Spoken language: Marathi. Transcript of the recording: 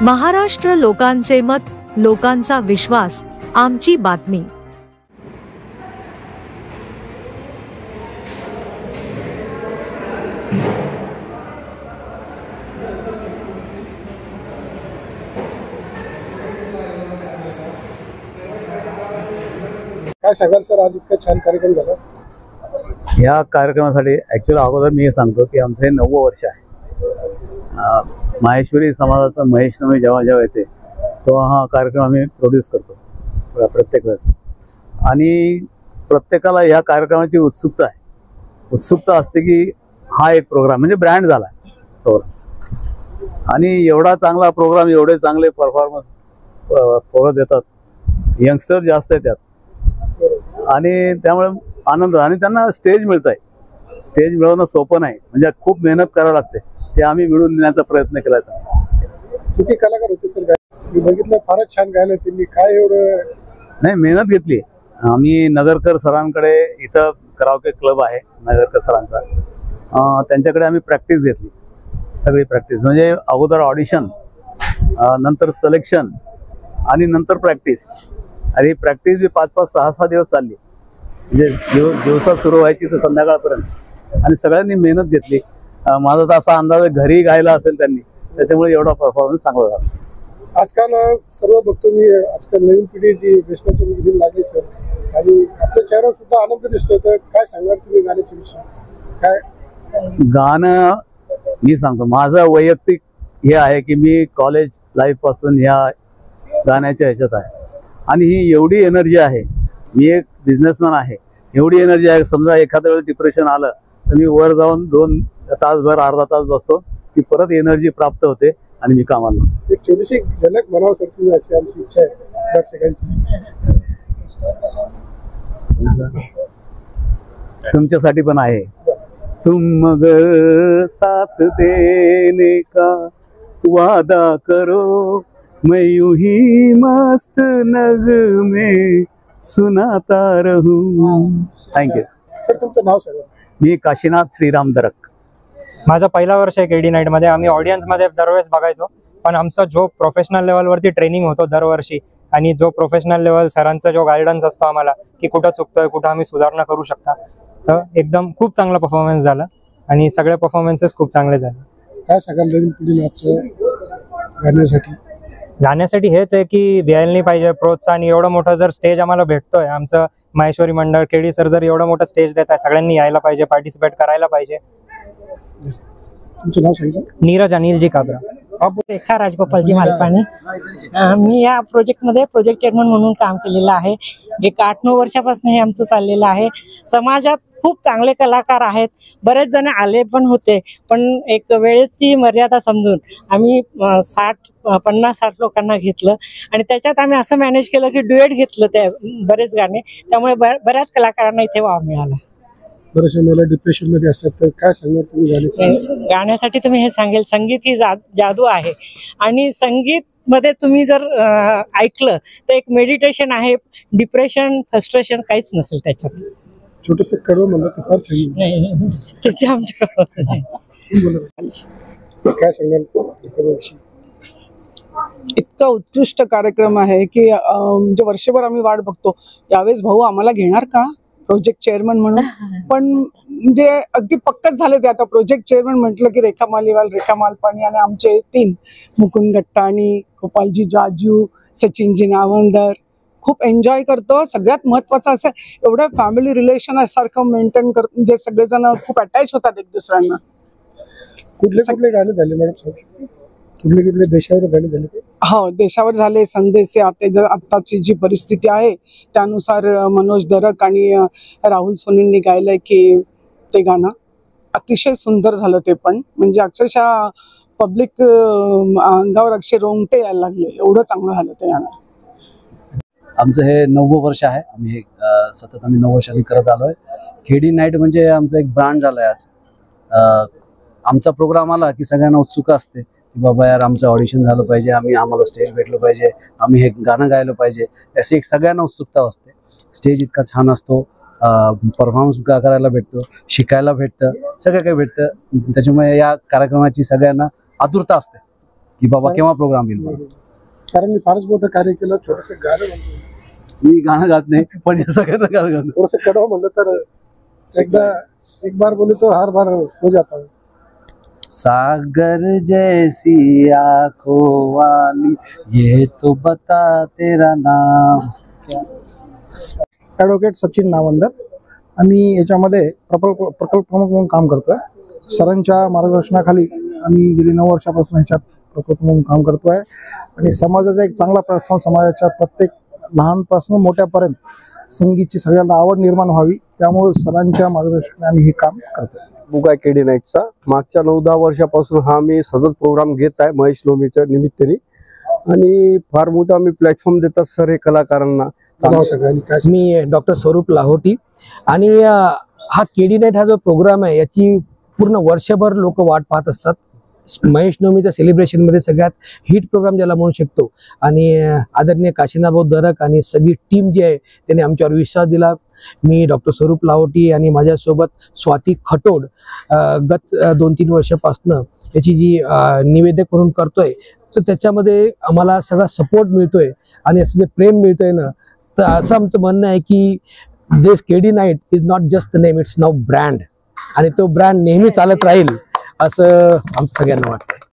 महाराष्ट्र लोकांचे मत, लोकांचा विश्वास, आमची बातमी। काय सांगाल सर, आज इतका छान कार्यक्रम झाला? या कार्यक्रमासाठी ॲक्च्युअली अगोदर मी हे सांगतो की आमचं हे 9वं वर्ष आहे। माहेश्वरी समाजाचा महेशनवमी जेव्हा येते तेव्हा हा कार्यक्रम आम्ही प्रोड्यूस करतो प्रत्येक वेळेस, आणि प्रत्येकाला या कार्यक्रमाची उत्सुकता असते की हा एक प्रोग्राम म्हणजे ब्रँड झाला प्रोग्राम, आणि एवढा चांगला प्रोग्राम, एवढे चांगले परफॉर्मन्स पोरं देतात, यंगस्टर जास्त आहे त्यात, आणि त्यामुळे आनंद, आणि त्यांना स्टेज मिळत आहे। स्टेज मिळवणं सोपं नाही, म्हणजे खूप मेहनत करावी लागते, ते आम्ही मिळवून देण्याचा प्रयत्न केला। किती कलाकार होते सर? मी बघितलं फारच छान गायलं त्यांनी, काय एवढं नाही मेहनत घेतली। आम्ही नगरकर सरांकडे, इथं कराओके क्लब आहे नगरकर सरांचा, त्यांच्याकडे आम्ही प्रॅक्टिस घेतली, सगळी प्रॅक्टिस, म्हणजे अगोदर ऑडिशन, नंतर सिलेक्शन, आणि नंतर प्रॅक्टिस, आणि प्रॅक्टिस बी 5-5, 6-6 दिवस चालली, म्हणजे दिवसा सुरू व्हायची तर संध्याकाळपर्यंत, आणि सगळ्यांनी मेहनत घेतली। माझा तर असा अंदाज आहे घरी गायला असेल त्यांनी, त्याच्यामुळे एवढा परफॉर्मन्स चांगला झाला। आजकाल सर्व बघतो मी, आजकाल नवीन पिढी जी व्यसनाच्या विरोधी लागली सर, आणि आपल्या चेहऱ्यावर सुद्धा आनंद दिसतो, तर काय सांगणार तुम्ही गाण्याच्या विषयी? काय गाणं मी सांगतो, माझं वैयक्तिक हे आहे की मी कॉलेज लाईफ पासून ह्या गाण्याच्या ह्याच्यात आहे, आणि ही एवढी एनर्जी आहे, मी एक बिझनेसमॅन आहे, एवढी एनर्जी आहे, समजा एखाद्या वेळेस डिप्रेशन आलं तर मी वर जाऊन 2 तासभर, अर्धा तास बसतो, की परत एनर्जी प्राप्त होते आणि मी कामाला लागतो। एक छोटीशी झलक म्हणावं सर तुम्ही, अशी आमची इच्छा आहे दर्शकांची। तुमच्यासाठी पण आहे। तुम मगर साथ देने का वादा करो, मैं यूं ही मस्त नगमे सुनाता रहूं। थँक्यू सर, तुमचं नाव सांगा? मी काशीनाथ श्रीराम दरक। माझा पहिला वर्ष आहे केडी नाईट मध्ये। आम्ही ऑडियन्स मध्ये दरवेळेस बघायचो, पण आमचा जो प्रोफेशनल लेवलवरती ट्रेनिंग होतो दरवर्षी, आणि जो प्रोफेशनल लेवल सरांचा जो गायडन्स असतो आम्हाला की कुठं चुकतोय, कुठं आम्ही सुधारणा करू शकता, तर एकदम खूप चांगला परफॉर्मन्स झाला, आणि सगळे परफॉर्मन्सेस खूप चांगले झाले। काय सांगाल नवीन पिढीला गाण्यासाठी हेच आहे की द्यायला नाही पाहिजे प्रोत्साहन। एवढं मोठं जर स्टेज आम्हाला भेटतोय, आमचं माहेश्वरी मंडळ केडी सर जर एवढं मोठं स्टेज देत आहे, सगळ्यांनी यायला पाहिजे, पार्टिसिपेट करायला पाहिजे। तुमचं नाव सांगा? नीरज अनिलजी काबरा। रेखा राजगोपालजी मालपाणी। मी या प्रोजेक्टमध्ये प्रोजेक्ट चेअरमन म्हणून काम केलेलं आहे। एक 8-9 वर्षापासून हे आमचं चाललेलं आहे। समाजात खूप चांगले कलाकार आहेत, बरेच जण आले पण होते, पण एक वेळेची मर्यादा समजून आम्ही 50-60 लोकांना घेतलं, आणि त्याच्यात आम्ही असं मॅनेज केलं की ड्युएट घेतलं ते बरेच गाणे, त्यामुळे बऱ्याच कलाकारांना इथे वाव मिळाला। बरेचसे मला डिप्रेशन मध्ये असतात, तर काय सांगणार तुम्ही गाण्यासाठी? तुम्ही हे सांगेल, संगीत ही जादू आहे, आणि संगीत मध्ये तुम्ही जर ऐकलं तर एक मेडिटेशन आहे। डिप्रेशन, फ्रस्ट्रेशन काहीच नसेल त्याच्यात। छोटस कडवं म्हणलं तर फार छान, त्याच्या आमच्याकडे काय सांगाल? इतका उत्कृष्ट कार्यक्रम आहे की म्हणजे वर्षभर आम्ही वाट बघतो, यावेळेस भाऊ आम्हाला घेणार का प्रोजेक्ट चेअरमन म्हणून, पण म्हणजे अगदी पक्कच झाले ते। आता प्रोजेक्ट चेअरमन म्हटलं की रेखा मालीवाल, रेखा मालपाणी, आणि आमचे 3 मुकुंद गट्टाणी, गोपालजी जाजू, सचिनजी नावंदर, खूप एन्जॉय करतो। सगळ्यात महत्त्वाचं असं एवढं फॅमिली रिलेशन सारखं मेंटेन करतो, म्हणजे सगळेजण खूप अटॅच होतात एक दुसऱ्यांना। कुठले गाणे झाले मॅडम? कुठले देशावर गाणे झाले? हो, देशावर झाले। संदेश आताची जी परिस्थिती आहे त्यानुसार मनोज दरक आणि राहुल सोनींनी गायलंय की ते गाणं अतिशय सुंदर झालं ते पण, म्हणजे अक्षरशः पब्लिक अंगावर अक्षर रोंगटे यायला लागले, एवढं चांगलं झालं ते गाणं। आमचं हे 9वं वर्ष आहे। आम्ही सतत 9 वर्षांनी करत आलोय। केडी नाईट म्हणजे आमचं एक ब्रँड झालंय आज। आमचा प्रोग्राम आला की सगळ्यांना उत्सुकता असते की बाबा यार आमचं ऑडिशन झालं पाहिजे, आम्हाला स्टेज भेटलं पाहिजे, आम्ही हे गाणं गायलं पाहिजे, अशी एक सगळ्यांना उत्सुकता असते। स्टेज इतका छान असतो, परफॉर्मन्स करायला भेटतो, शिकायला भेटतं, सगळं काही भेटतं, त्याच्यामुळे या कार्यक्रमाची सगळ्यांना आतुरता असते की बाबा केव्हा प्रोग्राम येईल म्हणून. सरांनी फारच मोठं कार्य केलं. थोडंसं गाणं म्हणतो, मी गाणं गात नाही पण हे सगळ्यांना गाणं गाणं. थोडंसं कडवं म्हणलं तर एकदा एक बार बोले तो हर बार हो जाता है. सागर जैसी आंखों वाली ये तो बता तेरा नाम. ॲडव्होकेट सचिन नावंदर. आम्ही याच्यामध्ये प्रकल्प प्रमुख म्हणून काम करतोय. सरांच्या मार्गदर्शनाखाली आम्ही गेली 9 वर्षापासून ह्याच्यात प्रकल्प म्हणून काम करतोय आणि समाजाचा एक चांगला प्लॅटफॉर्म, समाजाच्या प्रत्येक लहानपासून मोठ्यापर्यंत संगीतची सगळ्यांना आवड निर्माण व्हावी, त्यामुळे सरांच्या मार्गदर्शनाने आम्ही हे काम करतोय. बुगाय केडी नाईटचा मागच्या 9-10 वर्षापासून हा मी सतत प्रोग्राम घेत आहे महेश नवमीच्या निमित्ताने आणि फार मोठा आम्ही प्लॅटफॉर्म देतात सर हे कलाकारांना. नाव सगळ्यांनी काय मी डॉक्टर स्वरूप लाहोटी आणि हा केडी नाईट हा जो प्रोग्राम आहे याची पूर्ण वर्षभर लोक वाट पाहत असतात. महेश नवमीच्या सेलिब्रेशनमध्ये सगळ्यात हिट प्रोग्राम ज्याला म्हणू शकतो आणि आदरणीय काशीनाभाऊ दरक आणि सगळी टीम जी आहे त्याने आमच्यावर विश्वास दिला. मी डॉक्टर स्वरूप लाहोटी आणि माझ्यासोबत स्वाती खटोड गत 2-3 वर्षापासून याची जी निवेदक म्हणून करतोय, तर त्याच्यामध्ये आम्हाला सगळा सपोर्ट मिळतोय आणि असं जे प्रेम मिळतंय ना, तर असं आमचं म्हणणं आहे की this KD night is not just the name, it's now brand आणि तो ब्रँड नेहमी चालत राहील असं आमचं सगळ्यांना वाटतं.